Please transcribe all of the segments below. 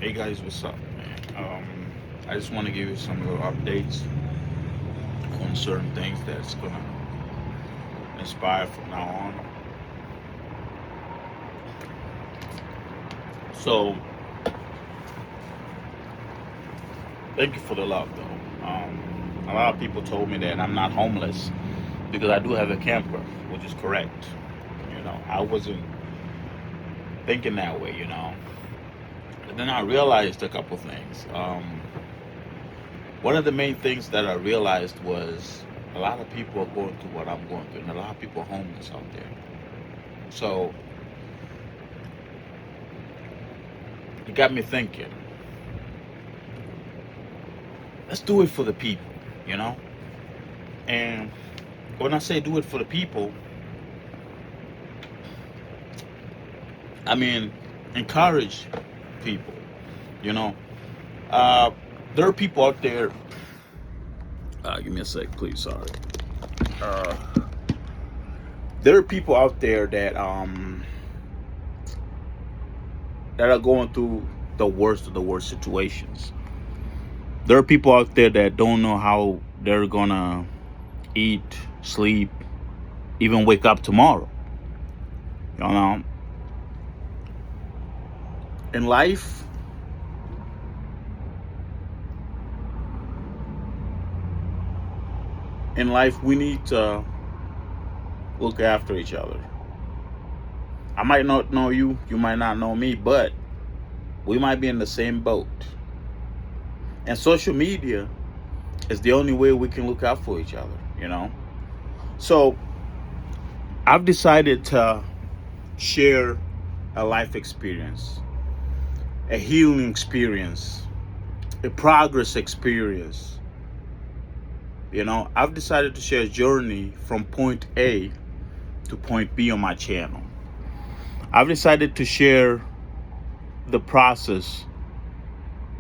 Hey guys, what's up, man? I just want to give you some little updates on certain things that's gonna inspire from now on. So, thank you for the love, though. A lot of people told me that I'm not homeless because I do have a camper, which is correct. I wasn't thinking that way. But then I realized a couple things. One of the main things that I realized was a lot of people are going through what I'm going through, and a lot of people are homeless out there. So it got me thinking, let's do it for the people, you know? And when I say do it for the people, I mean encourage people, you know? Uh, there are people out there, give me a sec, please, sorry. Uh, there are people out there that are going through the worst of the worst situations. There are people out there that don't know how they're gonna eat, sleep, even wake up tomorrow. You know, in life, we need to look after each other. I might not know you, you might not know me, but we might be in the same boat. And social media is the only way we can look out for each other. So I've decided to share a life experience, a healing experience, a progress experience. I've decided to share a journey from point A to point B on my channel. I've decided to share the process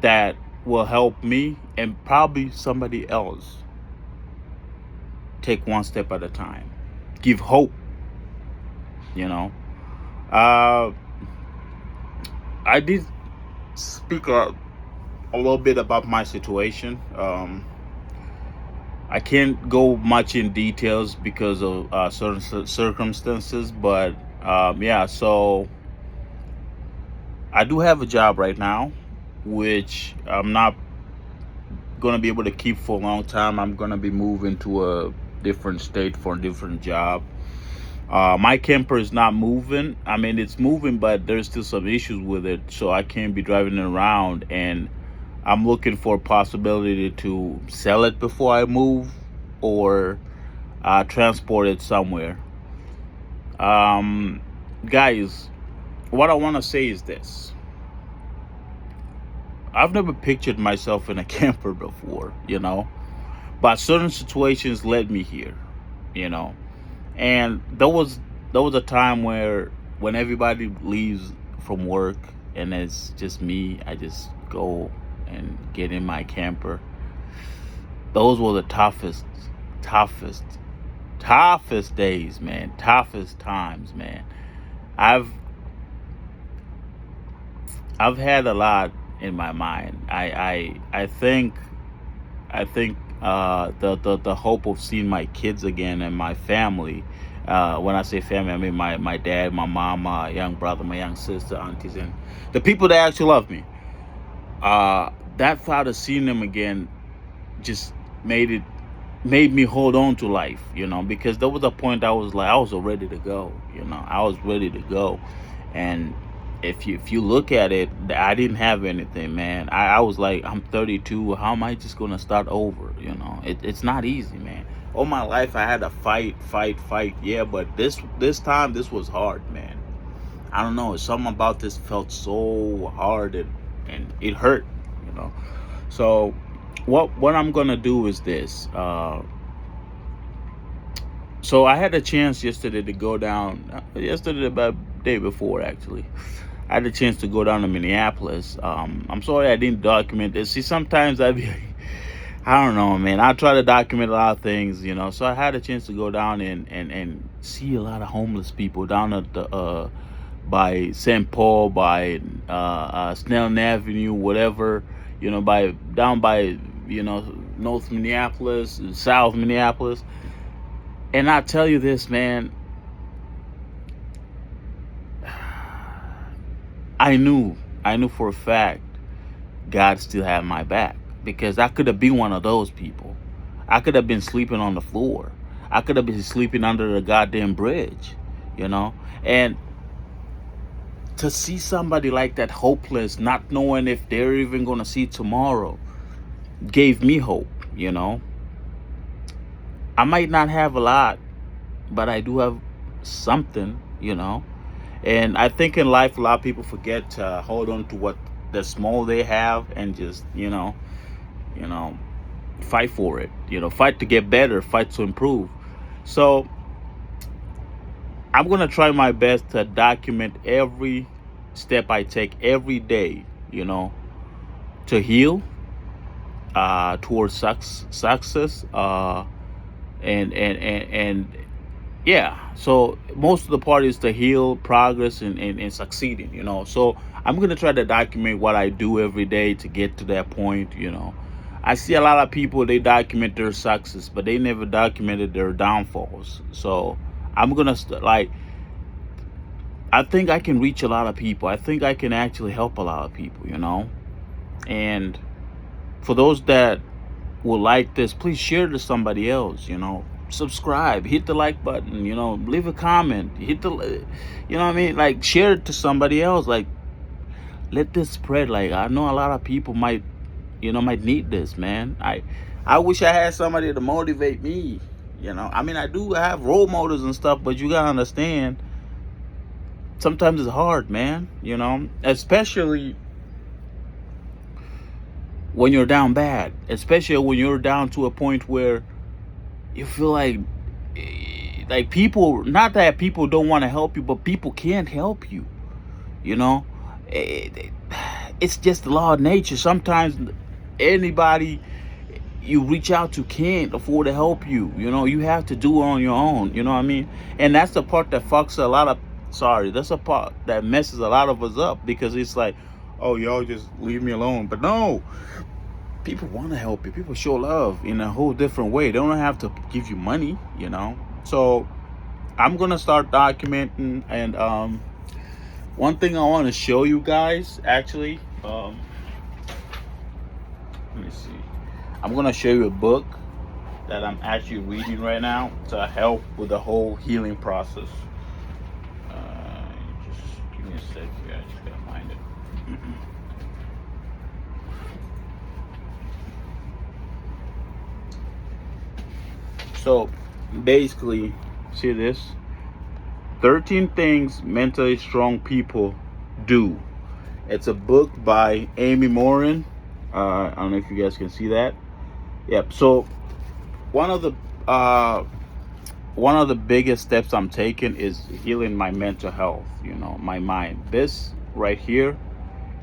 that will help me and probably somebody else take one step at a time. Give hope, you know. Uh, I did speak a little bit about my situation. I can't go much in details because of certain circumstances, but yeah, so I do have a job right now, which I'm not going to be able to keep for a long time. I'm going to be moving to a different state for a different job. My camper is not moving. I mean, it's moving, but there's still some issues with it, so I can't be driving it around. And I'm looking for a possibility to sell it before I move or transport it somewhere. Guys, what I want to say is this. I've never pictured myself in a camper before, but certain situations led me here, you know. And there was a time where when everybody leaves from work and it's just me, I just go and get in my camper. Those were the toughest, toughest days, man. Toughest times, man. I've I've had a lot in my mind. I think the hope of seeing my kids again and my family. When I say family, I mean my dad, my mom, my young brother, my young sister, aunties, and the people that actually love me. That thought of seeing them again just made me hold on to life, because there was a point I was like, I was ready to go, I was ready to go. And if you look at it, I didn't have anything, man. I was like, I'm 32. How am I just gonna start over? It's not easy, man. All my life I had to fight. Yeah, but this time this was hard, man. I don't know. Something about this felt so hard and it hurt, you know. So what I'm gonna do is this. So I had a chance yesterday to go down. Yesterday, about day before, actually. I had a chance to go down to Minneapolis. I'm sorry I didn't document this. See, sometimes I don't know, man. I try to document a lot of things, So I had a chance to go down and see a lot of homeless people down at by St. Paul, by Snellen Avenue, whatever, by down by, North Minneapolis, South Minneapolis. And I tell you this, man, I knew for a fact God still had my back, because I could have been one of those people. I could have been sleeping on the floor. I could have been sleeping under the goddamn bridge, and to see somebody like that, hopeless, not knowing if they're even going to see tomorrow, gave me hope. I might not have a lot, but I do have something, and I think in life a lot of people forget to hold on to what the small they have, and just fight for it, fight to get better, fight to improve. So I'm going to try my best to document every step I take every day, to heal, towards success, and yeah. So most of the part is to heal, progress, and succeeding, So I'm going to try to document what I do every day to get to that point, I see a lot of people, they document their success, but they never documented their downfalls. So I'm going to I think I can reach a lot of people. I think I can actually help a lot of people, And for those that will like this, please share to somebody else, Subscribe, hit the like button, leave a comment, hit the, what I mean? Like, share it to somebody else. Like, let this spread. Like, I know a lot of people might need this, man. I wish I had somebody to motivate me, I mean, I do have role models and stuff, but you gotta understand, sometimes it's hard, man, especially when you're down bad, especially when you're down to a point where you feel like people, not that people don't want to help you, but people can't help you, it's just the law of nature. Sometimes anybody you reach out to can't afford to help you. You have to do it on your own. You know what I mean? And that's the part that fucks a lot of. That's a part that messes a lot of us up, because it's like, oh, y'all just leave me alone. But no, people want to help you. People show love in a whole different way. They don't have to give you money. So I'm gonna start documenting, and one thing I want to show you guys, actually. Let me see. I'm going to show you a book that I'm actually reading right now to help with the whole healing process. Just give me a sec here. I just got to find it. So, basically, see this? 13 Things Mentally Strong People Do. It's a book by Amy Morin. I don't know if you guys can see that. Yep. So one of the biggest steps I'm taking is healing my mental health, my mind. This right here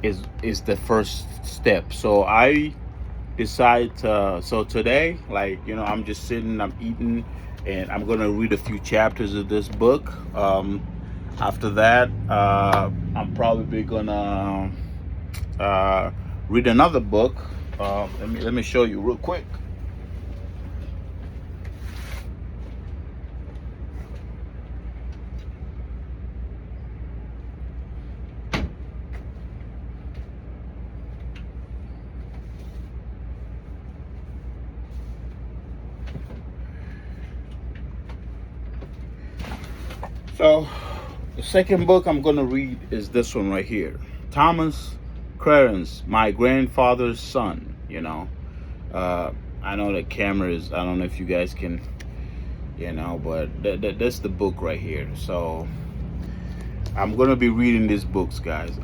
is the first step. So I decided to, so today, I'm just sitting, I'm eating, and I'm gonna read a few chapters of this book. After that, I'm probably gonna read another book. Let me show you real quick. So the second book I'm gonna read is this one right here, Thomas Clarence, My Grandfather's Son. I know the camera is, I don't know if you guys can, but that's the book right here. So I'm gonna be reading these books, guys.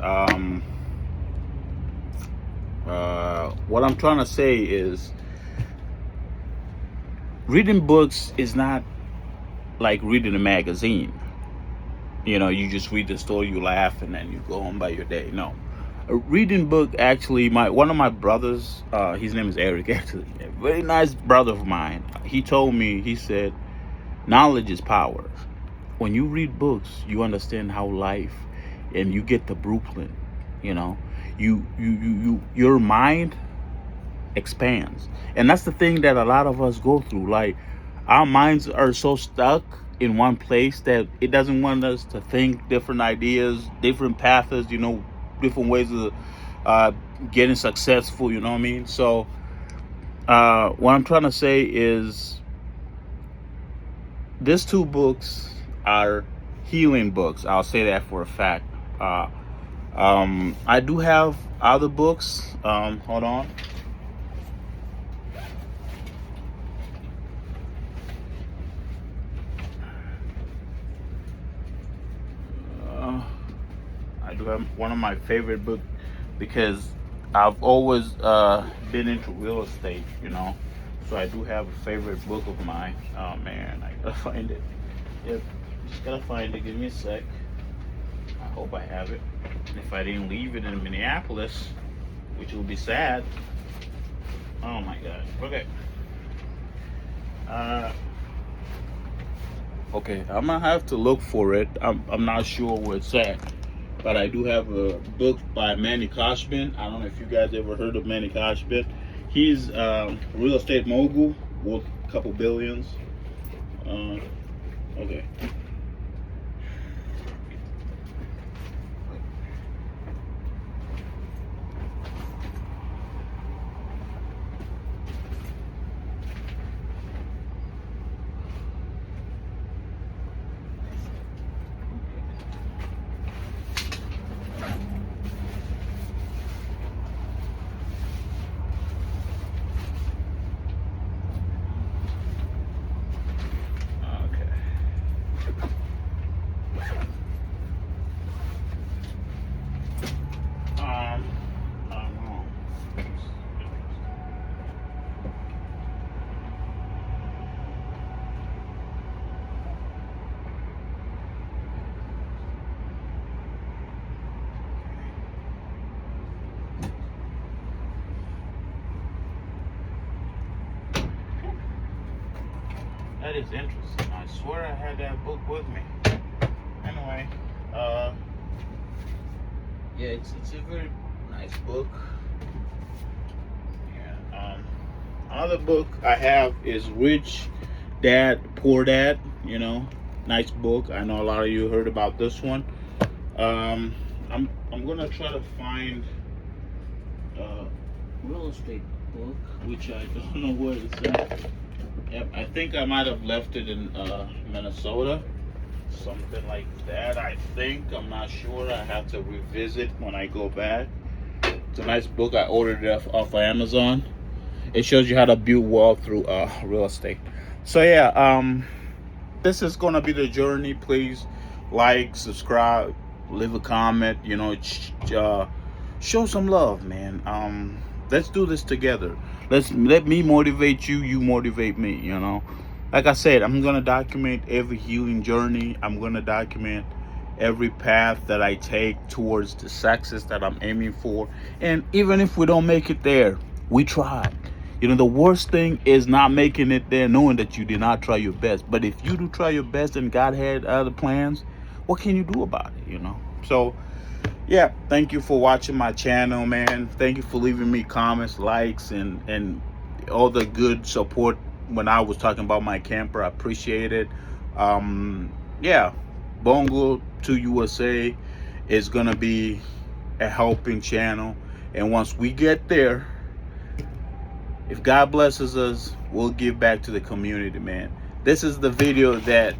What I'm trying to say is, reading books is not like reading a magazine. You just read the story, you laugh, and then you go on by your day. No, a reading book, actually, one of my brothers, his name is Eric, actually, a very nice brother of mine, he told me, he said, knowledge is power. When you read books, you understand how life and you get to Brooklyn, you know, your mind expands. And that's the thing that a lot of us go through. Like, our minds are so stuck in one place that it doesn't want us to think different ideas, different paths, you know, different ways of getting successful, you know what I mean? So what I'm trying to say is these two books are healing books. I'll say that for a fact. I do have other books. Hold on. I do have one of my favorite books because I've always been into real estate, you know. So I do have a favorite book of mine. Oh man, I gotta find it. Yep, just gotta find it. Give me a sec. I hope I have it. And if I didn't leave it in Minneapolis, which will be sad. Oh my god. Okay. Okay, I'm gonna have to look for it. I'm not sure where it's at, but I do have a book by Manny Koshman. I don't know if you guys ever heard of Manny Koshman. He's a real estate mogul, worth a couple billions. Okay. That is interesting. I swear I had that book with me. Anyway, yeah, it's a very nice book. Yeah. Another book I have is Rich Dad Poor Dad. You know, nice book. I know a lot of you heard about this one. I'm gonna try to find a real estate book, which I don't know where it's at. Yep, I think I might have left it in Minnesota, something like that. I think, I'm not sure. I have to revisit when I go back. It's a nice book. I ordered it off of Amazon. It shows you how to build wealth through real estate. So yeah, this is gonna be the journey. Please like, subscribe, leave a comment. You know, show some love, man. Let's do this together. Let me motivate you, you motivate me, you know. Like I said, I'm gonna document every healing journey. I'm gonna document every path that I take towards the success that I'm aiming for. And even if we don't make it there, we tried. You know, the worst thing is not making it there, knowing that you did not try your best. But if you do try your best and God had other plans, what can you do about it, you know? So yeah, thank you for watching my channel, man. Thank you for leaving me comments, likes, and all the good support when I was talking about my camper. I appreciate it. Yeah, Bongo to USA is gonna be a helping channel, and once we get there, if God blesses us, we'll give back to the community, man. This is the video that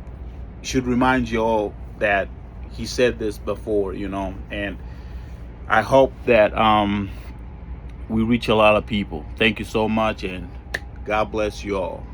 should remind you all that he said this before, you know, and I hope that we reach a lot of people. Thank you so much, and God bless you all.